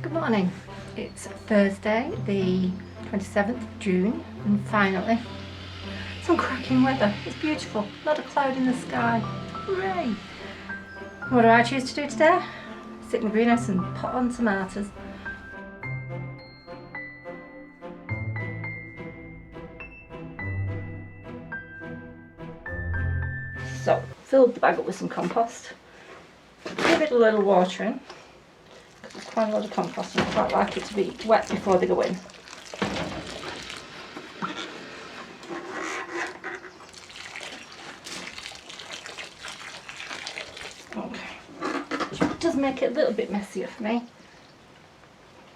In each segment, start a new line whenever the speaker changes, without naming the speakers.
Good morning. It's Thursday, the 27th of June, and finally, some cracking weather. It's beautiful, not a cloud in the sky. Hooray! What do I choose to do today? Sit in the greenhouse and pot on tomatoes. So, filled the bag up with some compost. Give it a little watering, because it's quite a lot of compost and I quite like it to be wet before they go in. Okay, it does make it a little bit messier for me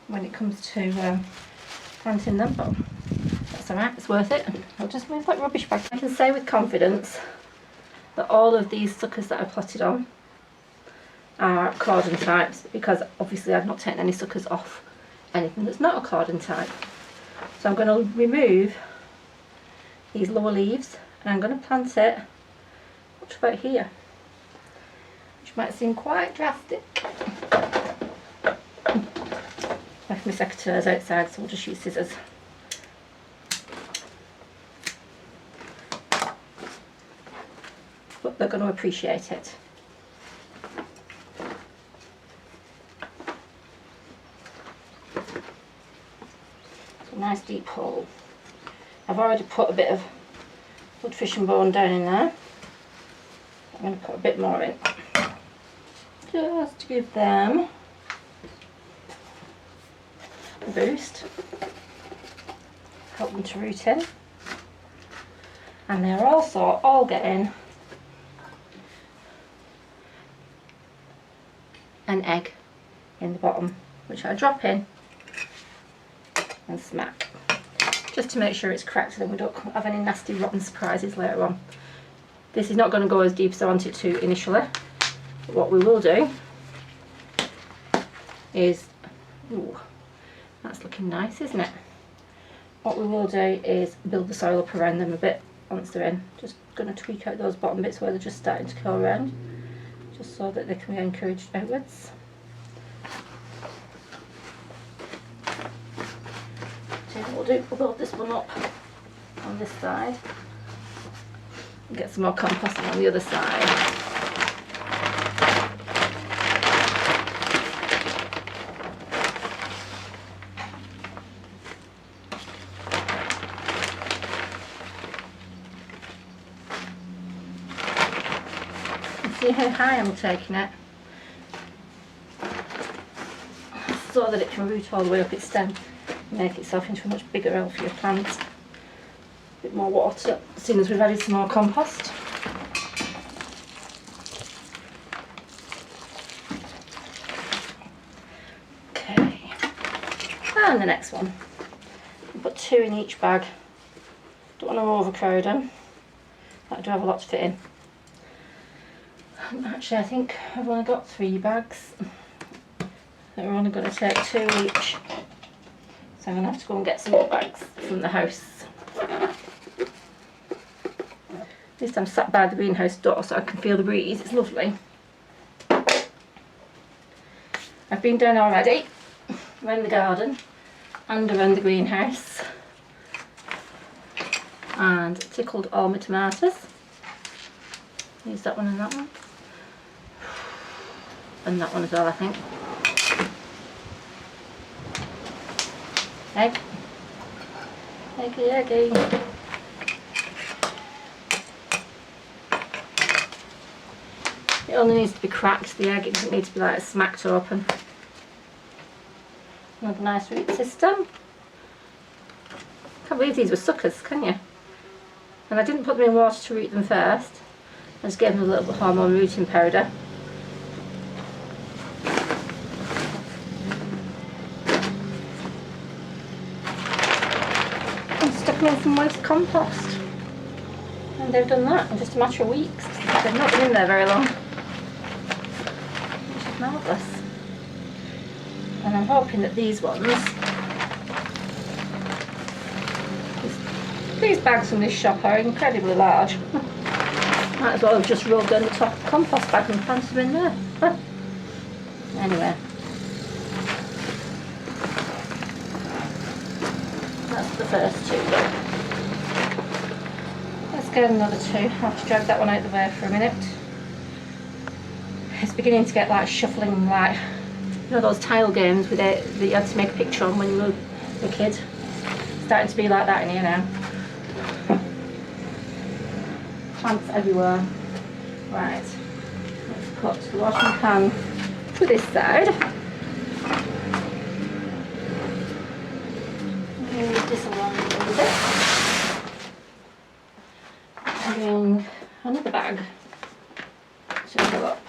when it comes to planting them, but that's alright, it's worth it. I'll just move that rubbish bag. I can say with confidence that all of these suckers that I plotted on are cordon types, because obviously I've not taken any suckers off anything that's not a cordon type. So I'm going to remove these lower leaves and I'm going to plant it up to about here, which might seem quite drastic. Left my secateurs outside, so we'll just use scissors. But they're going to appreciate it. Nice deep hole. I've already put a bit of wood fish and bone down in there. I'm going to put a bit more in, just to give them a boost, help them to root in. And they're also all getting an egg in the bottom, which I drop in and smack, just to make sure it's cracked so then we don't have any nasty rotten surprises later on. This is not going to go as deep as I want it to initially, but what we will do is, ooh, that's looking nice, isn't it? What we will do is build the soil up around them a bit once they're in. Just going to tweak out those bottom bits where they're just starting to curl around, just so that they can be encouraged outwards. We'll build this one up on this side and get some more composting on the other side. And see how high I'm taking it, so that it can root all the way up its stem. Make itself into a much bigger, healthier plant. A bit more water as soon as we've added some more compost. Okay, and the next one. We'll put 2 in each bag. Don't want to overcrowd them. I do have a lot to fit in. Actually, I think I've only got 3 bags. We're only going to take 2 each. So I'm going to have to go and get some more bags from the house. At least I'm sat by the greenhouse door so I can feel the breeze. It's lovely. I've been down already, around the garden and around the greenhouse, and tickled all my tomatoes. Use that one and that one. And that one as well, I think. Egg. Eggy, eggy. It only needs to be cracked, the egg. It doesn't need to be like smacked open. Another nice root system. Can't believe these were suckers, can you? And I didn't put them in water to root them first. I just gave them a little bit of hormone rooting powder. In some waste compost, and they've done that in just a matter of weeks. They've not been in there very long, which is marvellous. And I'm hoping that these ones, these bags from this shop are incredibly large. Might as well have just rolled down the top of the compost bag and planted them in there. Anyway, the first two though. Let's get another two. I'll have to drag that one out of the way for a minute. It's beginning to get like shuffling, like, you know those tile games with it that you had to make a picture on when you were a kid? Starting to be like that in here now. Plants everywhere. Right, let's put the washing can to this side. Move this along a little bit. Bring another bag to fill up.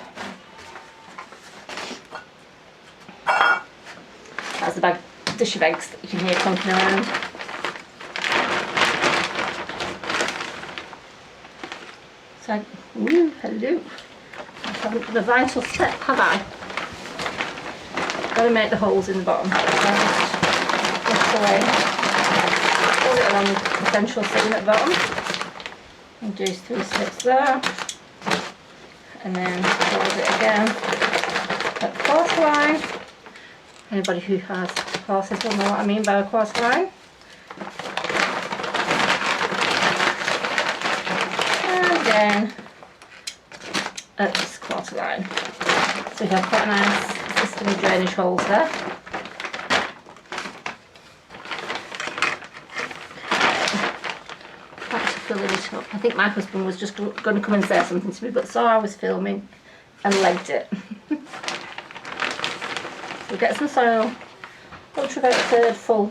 That's the bag, dish of eggs that you can hear clunking around. So, ooh, hello. I haven't done a vital step, have I? Got to make the holes in the bottom. Lift away. Hold it along the central seam at the bottom. And do 3 slips there. And then hold it again at the quarter line. Anybody who has horses will know what I mean by a quarter line. And again at this quarter line. So we have quite a nice system of drainage holes there. Back to filling it up. I think my husband was just going to come and say something to me, but saw I was filming and legged it. We'll get some soil up to about a third full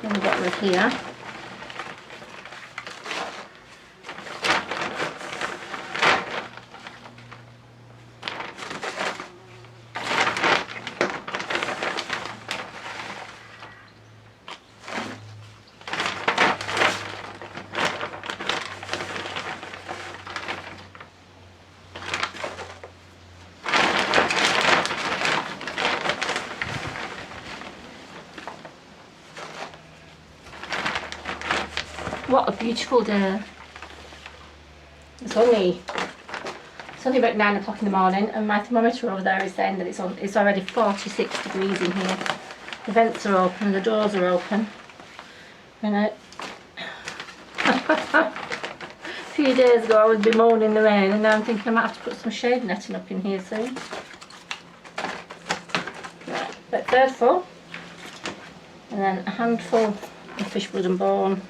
in the bottom of here. What a beautiful day. It's only about 9 o'clock in the morning and my thermometer over there is saying that it's already 46 degrees in here. The vents are open, the doors are open. And a few days ago I was bemoaning the rain and now I'm thinking I might have to put some shade netting up in here soon. Right, but third full. And then a handful of fish blood and bone.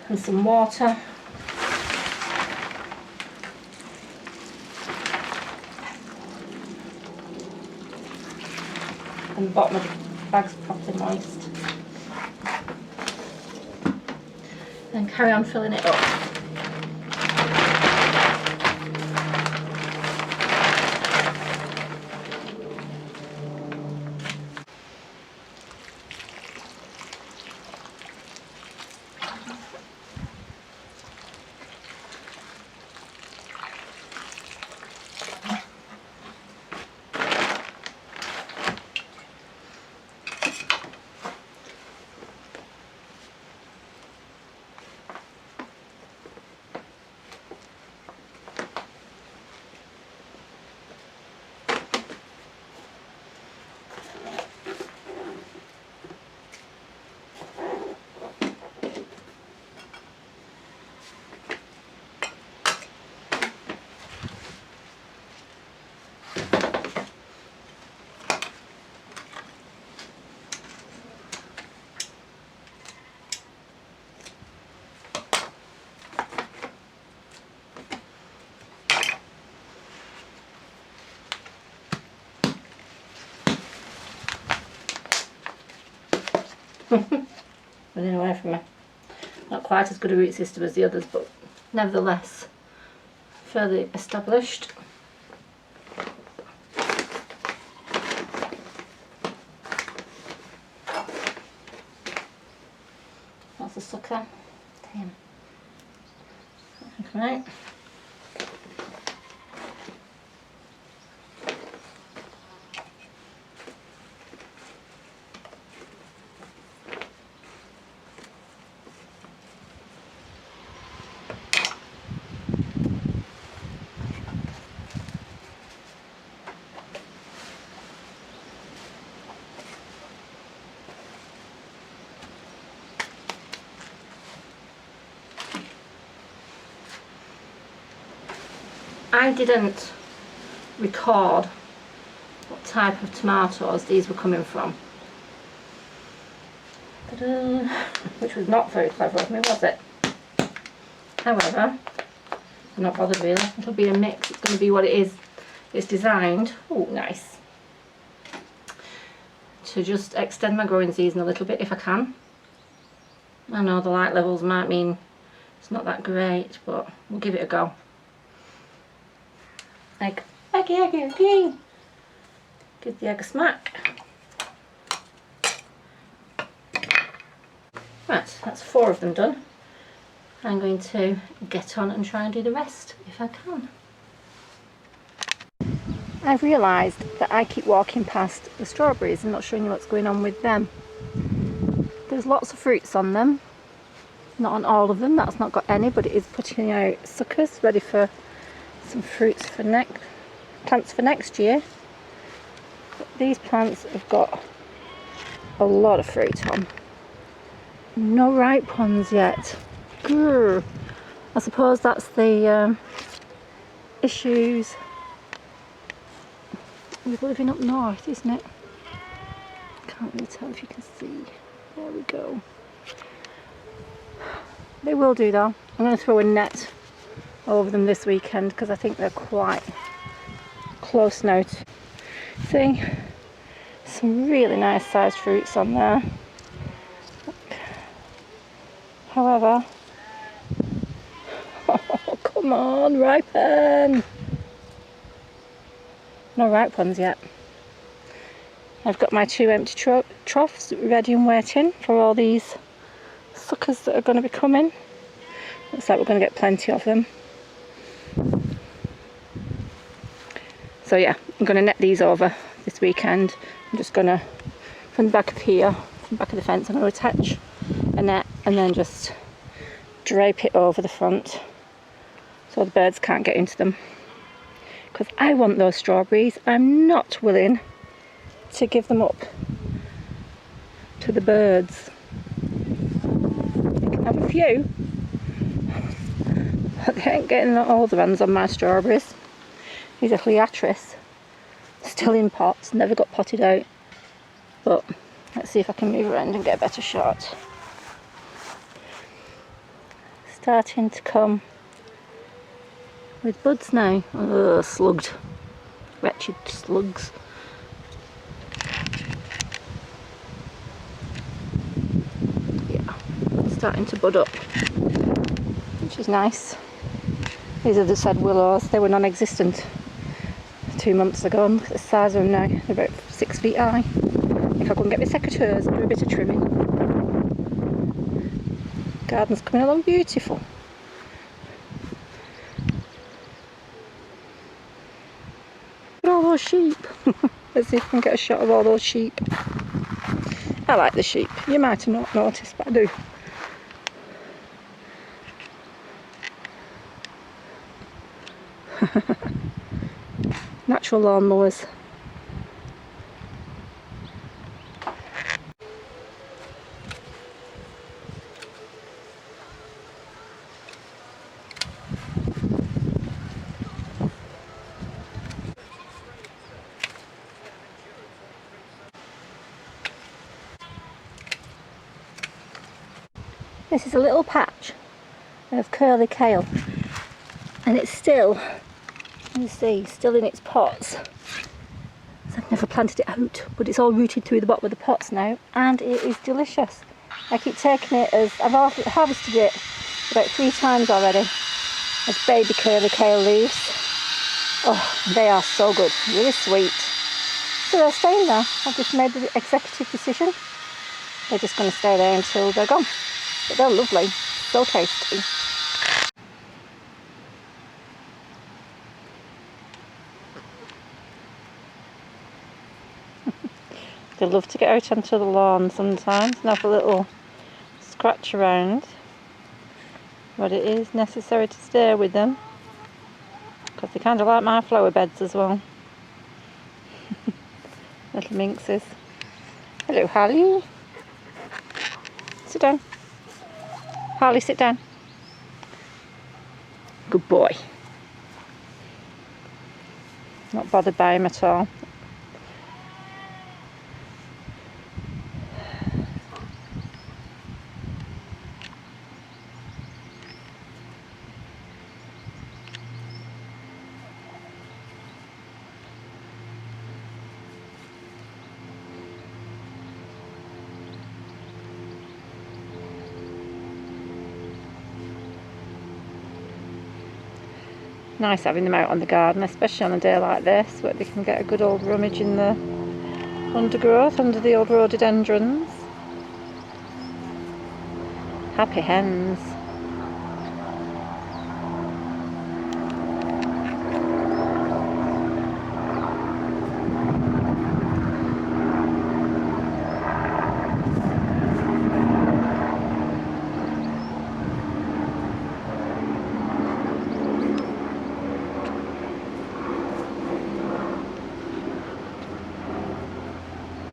And some water. And the bottom of the bag's properly moist. Then carry on filling it up. Running away from me. Not quite as good a root system as the others, but nevertheless fairly established. That's a sucker. Damn. Right. I didn't record what type of tomatoes these were coming from. Ta-da! Which was not very clever of me, was it? However, I'm not bothered really. It'll be a mix. It's going to be what it is. It's designed, oh nice, to just extend my growing season a little bit if I can. I know the light levels might mean it's not that great, but we'll give it a go. Egg. Eggy, eggy, eggy. Give the egg a smack. Right, that's 4 of them done. I'm going to get on and try and do the rest if I can. I've realised that I keep walking past the strawberries and not showing you what's going on with them. There's lots of fruits on them. Not on all of them, that's not got any, but it is putting out suckers ready for some fruits for plants for next year. But these plants have got a lot of fruit on. No ripe ones yet. Grr. I suppose that's the issues with living up north, isn't it? Can't really tell if you can see. There we go. They will do though. I'm going to throw a net over them this weekend because I think they're quite close now to see. Some really nice sized fruits on there. However, oh come on, ripen! No ripe ones yet. I've got my 2 empty troughs ready and waiting for all these suckers that are going to be coming. Looks like we're going to get plenty of them. So yeah, I'm going to net these over this weekend. I'm just going to, from the back of here, from the back of the fence, I'm going to attach a net and then just drape it over the front so the birds can't get into them. Because I want those strawberries. I'm not willing to give them up to the birds. They can have a few, but they ain't getting all the hands on my strawberries. These are Cleatris, still in pots, never got potted out. But let's see if I can move around and get a better shot. Starting to come with buds now. Oh, slugged. Wretched slugs. Yeah, starting to bud up, which is nice. These are the said willows. They were non-existent 2 months ago. Look at the size of them now. They're about 6 feet high. If I couldn't get my secateurs and do a bit of trimming. Garden's coming along beautiful. Look at all those sheep. Let's see if I can get a shot of all those sheep. I like the sheep. You might have not noticed, but I do. Natural lawnmowers. This is a little patch of curly kale, and it's still, you see, still in its pots. So I've never planted it out, but it's all rooted through the bottom of the pots now, and it is delicious. I keep taking it as, I've harvested it about 3 times already, as baby curly kale leaves. Oh, they are so good, really sweet. So they're staying there. I've just made the executive decision. They're just going to stay there until they're gone. But they're lovely, so tasty. They love to get out onto the lawn sometimes and have a little scratch around, but it is necessary to stay with them because they kind of like my flower beds as well. Little minxes. Hello Harley. Sit down. Harley, sit down. Good boy. Not bothered by him at all. Nice having them out on the garden, especially on a day like this where they can get a good old rummage in the undergrowth under the old rhododendrons. Happy hens.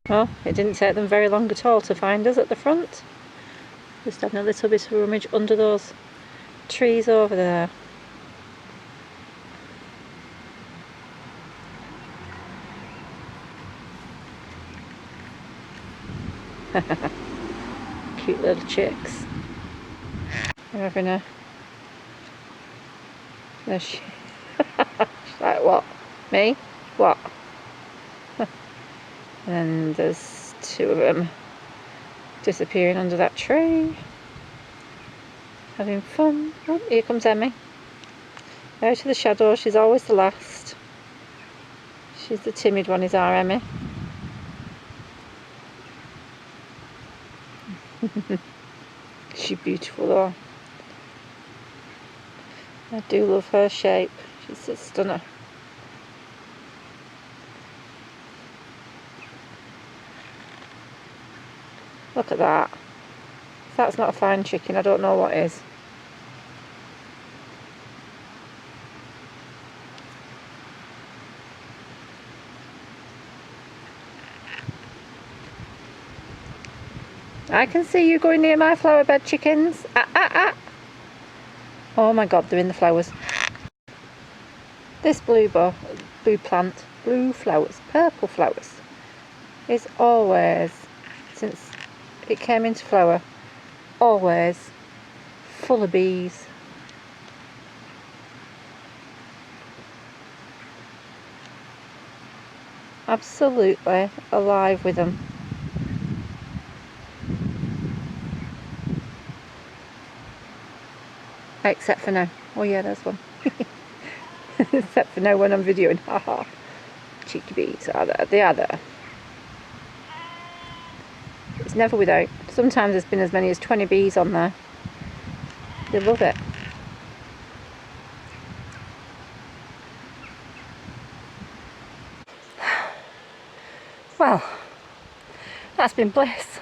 Well, it didn't take them very long at all to find us at the front. Just having a little bit of rummage under those trees over there. Cute little chicks. They're having a... She's like, what? Me? What? And there's two of them disappearing under that tree, having fun. Oh, here comes Emmy. Out of the shadow, she's always the last. She's the timid one, is our Emmy. She's beautiful though. I do love her shape. She's a stunner. Look at that. If that's not a fine chicken, I don't know what is. I can see you going near my flower bed, chickens. Ah, ah, ah. Oh my god, they're in the flowers. This blue plant, blue flowers, purple flowers, is always, since it came into flower, always full of bees. Absolutely alive with them. Except for now. Oh yeah, there's one. Except for now when I'm videoing. Haha. Cheeky bees are there. They are there. It's never without. Sometimes there's been as many as 20 bees on there. They love it. Well, that's been bliss.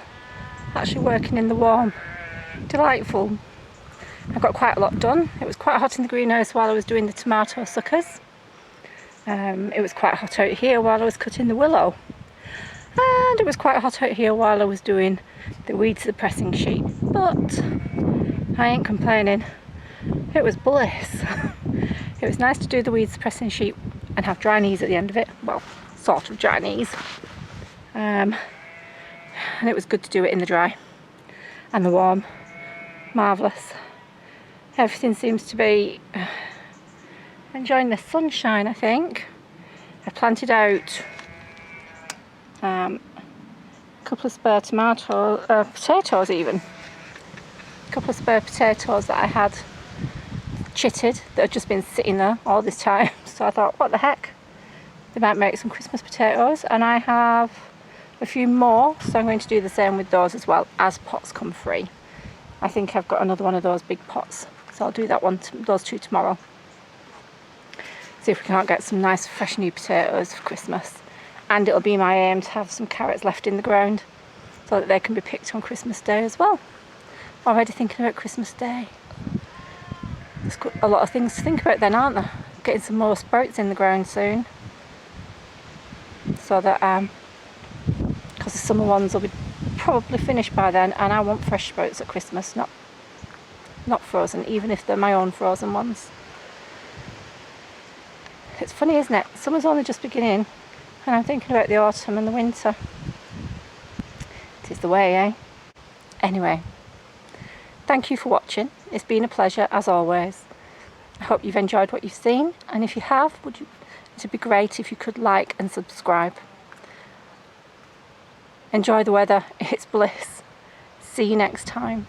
Actually working in the warm. Delightful. I got quite a lot done. It was quite hot in the greenhouse while I was doing the tomato suckers. It was quite hot out here while I was cutting the willow. And it was quite hot out here while I was doing the weed suppressing sheet. But I ain't complaining. It was bliss. It was nice to do the weed suppressing sheet and have dry knees at the end of it. Well, sort of dry knees. And it was good to do it in the dry and the warm. Marvellous. Everything seems to be enjoying the sunshine, I think. I planted out a couple of spare potatoes even. A couple of spare potatoes that I had chitted that had just been sitting there all this time. So I thought, what the heck? They might make some Christmas potatoes, and I have a few more, so I'm going to do the same with those as well as pots come free. I think I've got another one of those big pots, so I'll do that one, those two tomorrow. See if we can't get some nice fresh new potatoes for Christmas. And it'll be my aim to have some carrots left in the ground so that they can be picked on Christmas Day as well. Already thinking about Christmas Day. There's a lot of things to think about then, aren't there? Getting some more sprouts in the ground soon. So that, because the summer ones will be probably finished by then, and I want fresh sprouts at Christmas, not frozen, even if they're my own frozen ones. It's funny, isn't it? Summer's only just beginning and I'm thinking about the autumn and the winter. It is the way, eh? Anyway, thank you for watching. It's been a pleasure as always. I hope you've enjoyed what you've seen, and if you have, it'd be great if you could like and subscribe. Enjoy the weather, it's bliss. See you next time.